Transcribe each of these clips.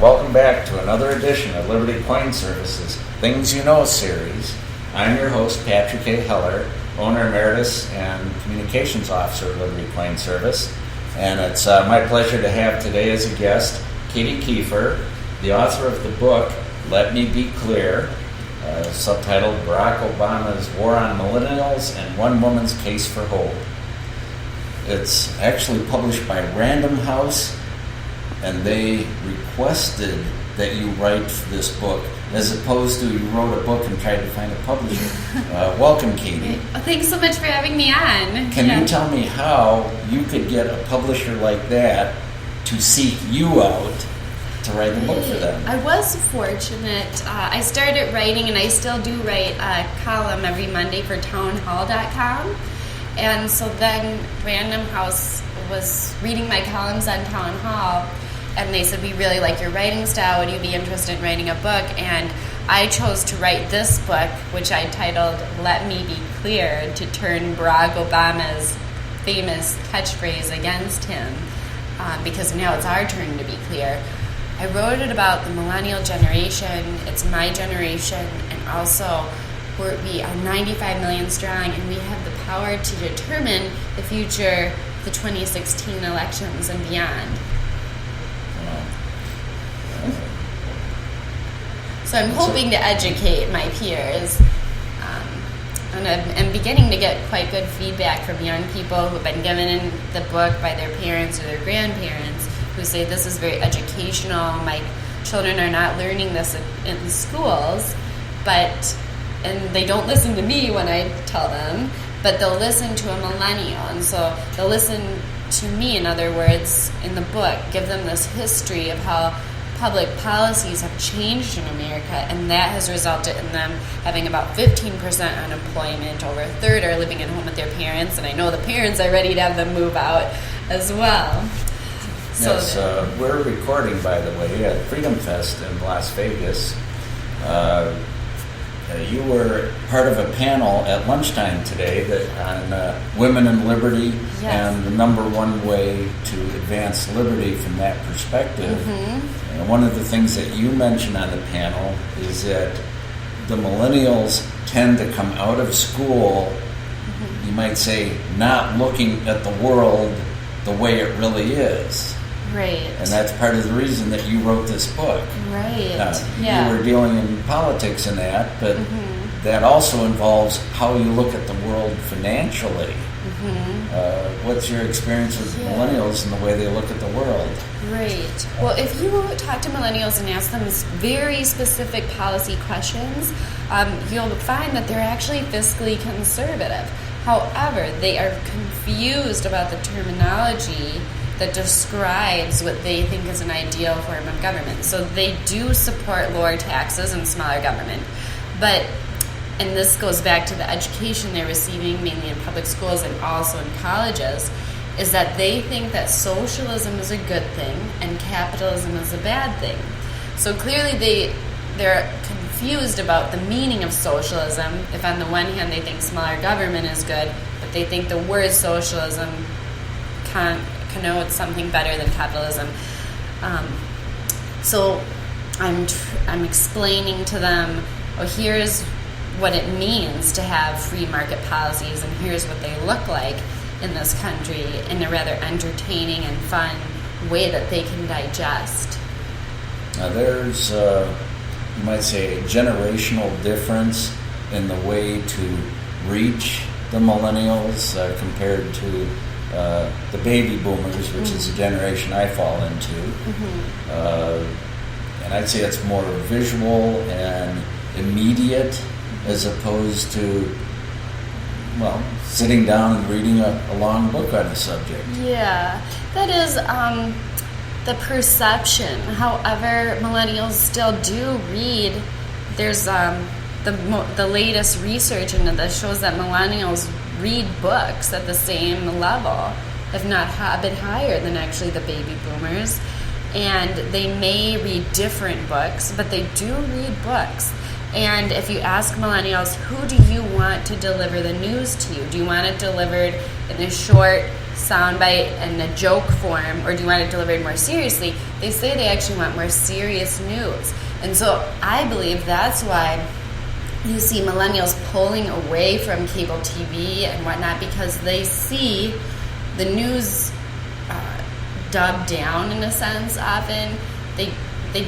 Welcome back to another edition of Liberty Coin Services Things You Know series. I'm your host, Patrick A. Heller, owner emeritus and communications officer of Liberty Coin Service. And it's my pleasure to have today as a guest Katie Kieffer, the author of the book, Let Me Be Clear, subtitled Barack Obama's War on Millennials and One Woman's Case for Hope. It's actually published by Random House, and they requested that you write this book as opposed to you wrote a book and tried to find a publisher. Welcome, Katie. Thanks so much for having me on. Can you tell me how you could get a publisher like that to seek you out to write a book for them? I was fortunate. I started writing, and I still do write a column every Monday for townhall.com. And so then Random House was reading my columns on Town Hall, and they said, we really like your writing style. Would you be interested in writing a book? And I chose to write this book, which I titled Let Me Be Clear, to turn Barack Obama's famous catchphrase against him, because now it's our turn to be clear. I wrote it about the millennial generation. It's my generation, and also we are 95 million strong, and we have the power to determine the future, the 2016 elections and beyond. So I'm hoping to educate my peers, and I'm beginning to get quite good feedback from young people who have been given the book by their parents or their grandparents, who say this is very educational. My children are not learning this in schools, and they don't listen to me when I tell them, but they'll listen to a millennial, and so they'll listen to me, in other words, in the book, give them this history of how public policies have changed in America, and that has resulted in them having about 15% unemployment. Over a third are living at home with their parents, and I know the parents are ready to have them move out as well. Yes, we're recording, by the way, at Freedom Fest in Las Vegas. You were part of a panel at lunchtime today on women and liberty, yes, and the number one way to advance liberty from that perspective. Mm-hmm. And one of the things that you mentioned on the panel is that the millennials tend to come out of school, mm-hmm, you might say, not looking at the world the way it really is. Right. And that's part of the reason that you wrote this book. Right. You were dealing in politics in that, but mm-hmm, that also involves how you look at the world financially. Mm-hmm. What's your experience with millennials and the way they look at the world? Right. Well, if you talk to millennials and ask them very specific policy questions, you'll find that they're actually fiscally conservative. However, they are confused about the terminology that describes what they think is an ideal form of government. So they do support lower taxes and smaller government. And this goes back to the education they're receiving, mainly in public schools and also in colleges, is that they think that socialism is a good thing and capitalism is a bad thing. So clearly they're confused about the meaning of socialism. If on the one hand they think smaller government is good, but they think the word socialism connotes something better than capitalism. So I'm explaining to them, here's what it means to have free market policies, and here's what they look like in this country in a rather entertaining and fun way that they can digest. Now there's, you might say, a generational difference in the way to reach the millennials compared to the baby boomers, which mm-hmm, is the generation I fall into. Mm-hmm. And I'd say it's more visual and immediate as opposed to, sitting down and reading a long book on a subject. Yeah, that is the perception. However, millennials still do read. There's the latest research into this shows that millennials read books at the same level, if not a bit higher than actually the baby boomers. And they may read different books, but they do read books. And if you ask millennials, who do you want to deliver the news to? Do you want it delivered in a short soundbite and a joke form, or do you want it delivered more seriously? They say they actually want more serious news. And so I believe that's why you see millennials pulling away from cable TV and whatnot, because they see the news dubbed down in a sense. Often they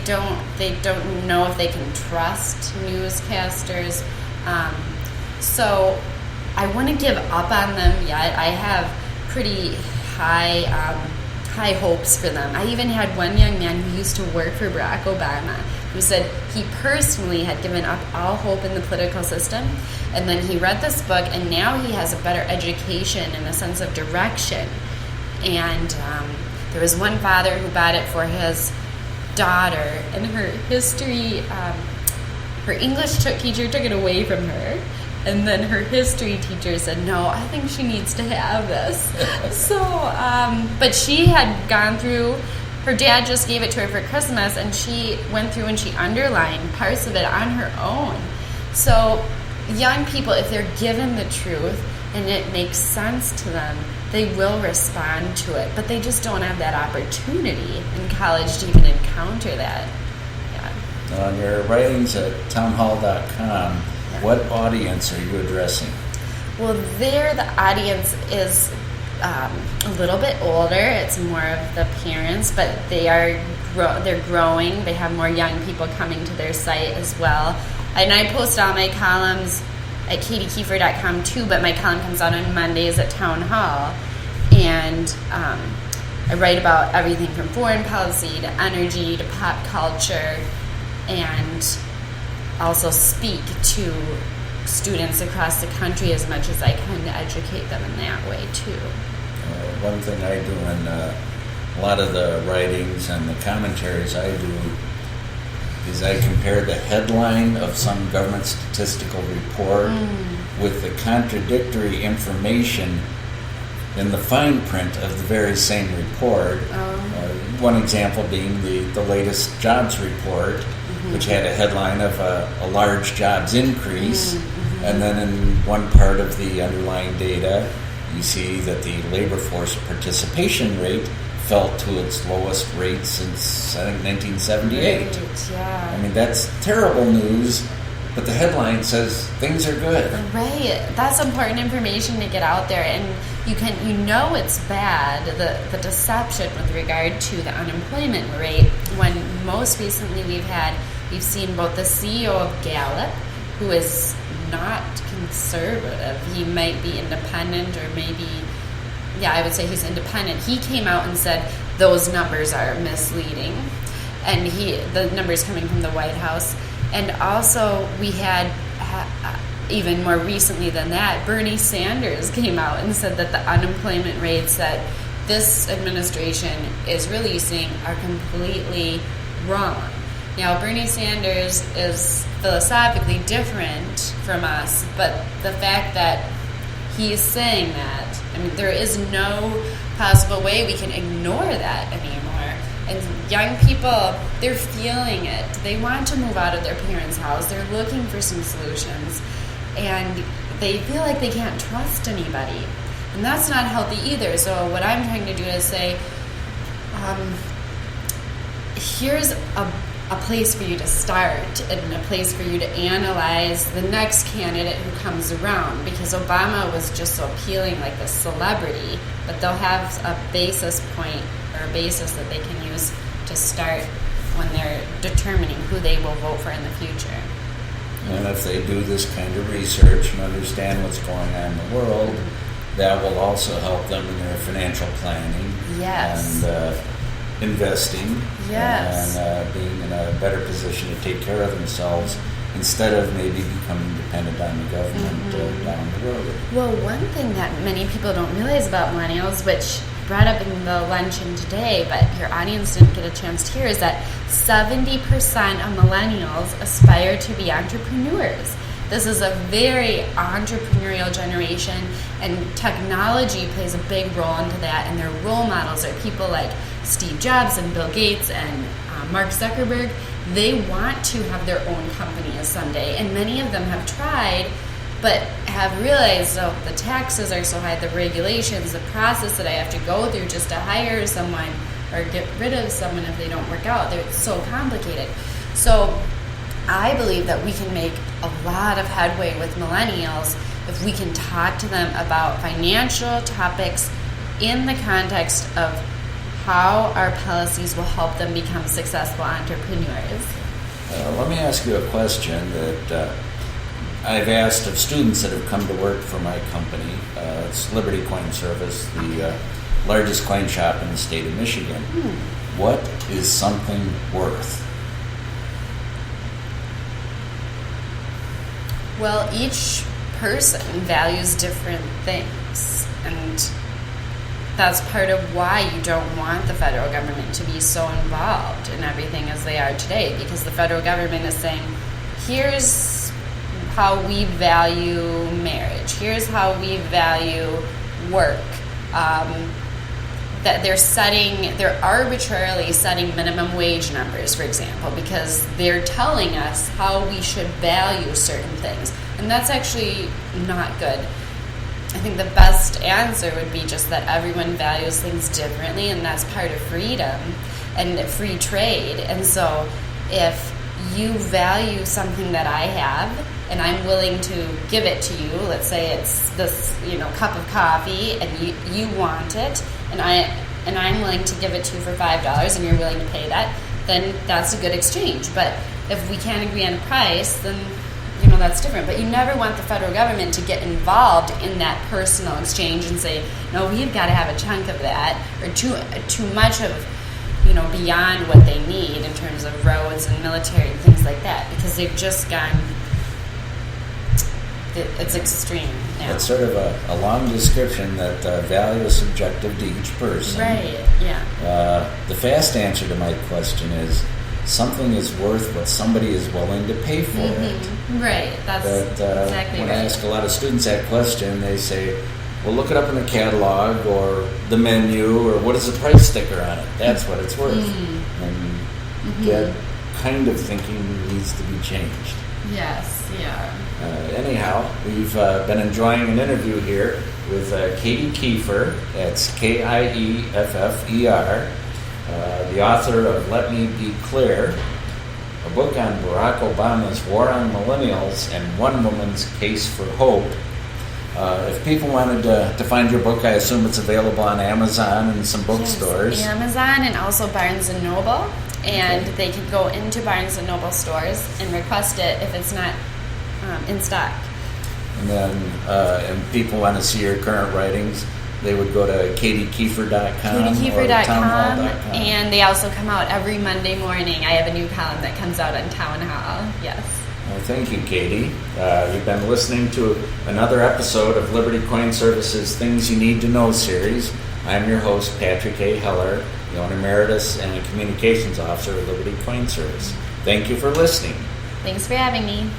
don't know if they can trust newscasters. So I wouldn't give up on them yet. I have pretty high hopes for them. I even had one young man who used to work for Barack Obama who said he personally had given up all hope in the political system, and then he read this book, and now he has a better education and a sense of direction. And there was one father who bought it for his daughter, and her history, her English teacher took it away from her, and then her history teacher said, no, I think she needs to have this. So, but she had gone through, her dad just gave it to her for Christmas, and she went through and she underlined parts of it on her own. So young people, if they're given the truth and it makes sense to them, they will respond to it. But they just don't have that opportunity in college to even encounter that. Yeah. On your writings at townhall.com, what audience are you addressing? Well, there the audience is a little bit older. It's more of the parents, but they're growing. They have more young people coming to their site as well. And I post all my columns at katiekieffer.com too, but my column comes out on Mondays at Town Hall. And I write about everything from foreign policy to energy to pop culture, and also speak to students across the country as much as I can to educate them in that way too. One thing I do in a lot of the writings and the commentaries I do is I compare the headline of some government statistical report with the contradictory information in the fine print of the very same report. One example being the latest jobs report, which had a headline of a large jobs increase, and then in one part of the underlying data, you see that the labor force participation rate fell to its lowest rate since, I think, 1978. Right, yeah. I mean, that's terrible news, but the headline says things are good. Right. That's important information to get out there, and you know it's bad, the deception with regard to the unemployment rate, when most recently we've seen both the CEO of Gallup, who is not conservative. He might be independent, or maybe, I would say he's independent. He came out and said those numbers are misleading, and the numbers coming from the White House. And also we had, even more recently than that, Bernie Sanders came out and said that the unemployment rates that this administration is releasing are completely wrong. Now, Bernie Sanders is philosophically different from us, but the fact that he is saying that, I mean, there is no possible way we can ignore that anymore. And young people, they're feeling it. They want to move out of their parents' house. They're looking for some solutions, and they feel like they can't trust anybody. And that's not healthy either. So what I'm trying to do is say, here's a place for you to start, and a place for you to analyze the next candidate who comes around, because Obama was just so appealing, like the celebrity, but they'll have a basis point or a basis that they can use to start when they're determining who they will vote for in the future. And if they do this kind of research and understand what's going on in the world, that will also help them in their financial planning. Yes. And investing. Yes. And being in a better position to take care of themselves instead of maybe becoming dependent on the government down the road. Well, one thing that many people don't realize about millennials, which I brought up in the luncheon today, but your audience didn't get a chance to hear, is that 70% of millennials aspire to be entrepreneurs. This is a very entrepreneurial generation, and technology plays a big role into that, and their role models are people like Steve Jobs and Bill Gates and Mark Zuckerberg. They want to have their own company someday, and many of them have tried, but have realized, oh, the taxes are so high, the regulations, the process that I have to go through just to hire someone or get rid of someone if they don't work out, it's so complicated. So I believe that we can make a lot of headway with millennials if we can talk to them about financial topics in the context of how our policies will help them become successful entrepreneurs. Let me ask you a question that I've asked of students that have come to work for my company. It's Liberty Coin Service, the largest coin shop in the state of Michigan. What is something worth? Well, each person values different things, and that's part of why you don't want the federal government to be so involved in everything as they are today, because the federal government is saying, here's how we value marriage, here's how we value work. That they're arbitrarily setting minimum wage numbers, for example, because they're telling us how we should value certain things. And that's actually not good. I think the best answer would be just that everyone values things differently, and that's part of freedom and free trade. And so if you value something that I have, and I'm willing to give it to you, let's say it's this, cup of coffee, and you want it, and I'm willing to give it to you for $5, and you're willing to pay that, then that's a good exchange. But if we can't agree on a price, then that's different. But you never want the federal government to get involved in that personal exchange and say, no, we've got to have a chunk of that, or too much of beyond what they need in terms of roads and military and things like that, because they've just gone. It's extreme now. It's sort of a long description that value is subjective to each person. Right, yeah. The fast answer to my question is something is worth what somebody is willing to pay for it. Right, that's exactly when right. I ask a lot of students that question, they say, well, look it up in the catalog or the menu, or what is the price sticker on it? That's what it's worth. And that kind of thinking needs to be changed. Yes, yeah. Anyhow, we've been enjoying an interview here with Katie Kieffer. That's Kieffer, the author of Let Me Be Clear, a book on Barack Obama's War on Millennials and One Woman's Case for Hope. If people wanted to find your book, I assume it's available on Amazon and some bookstores. Yes, Amazon and also Barnes & Noble. And they can go into Barnes & Noble stores and request it if it's not in stock. And then if people want to see your current writings, they would go to katiekieffer.com or townhall.com. And they also come out every Monday morning. I have a new column that comes out on Town Hall. Yes. Well, thank you, Katie. You've been listening to another episode of Liberty Coin Service's Things You Need to Know series. I'm your host, Patrick A. Heller, the owner emeritus and a communications officer of Liberty Coin Service. Thank you for listening. Thanks for having me.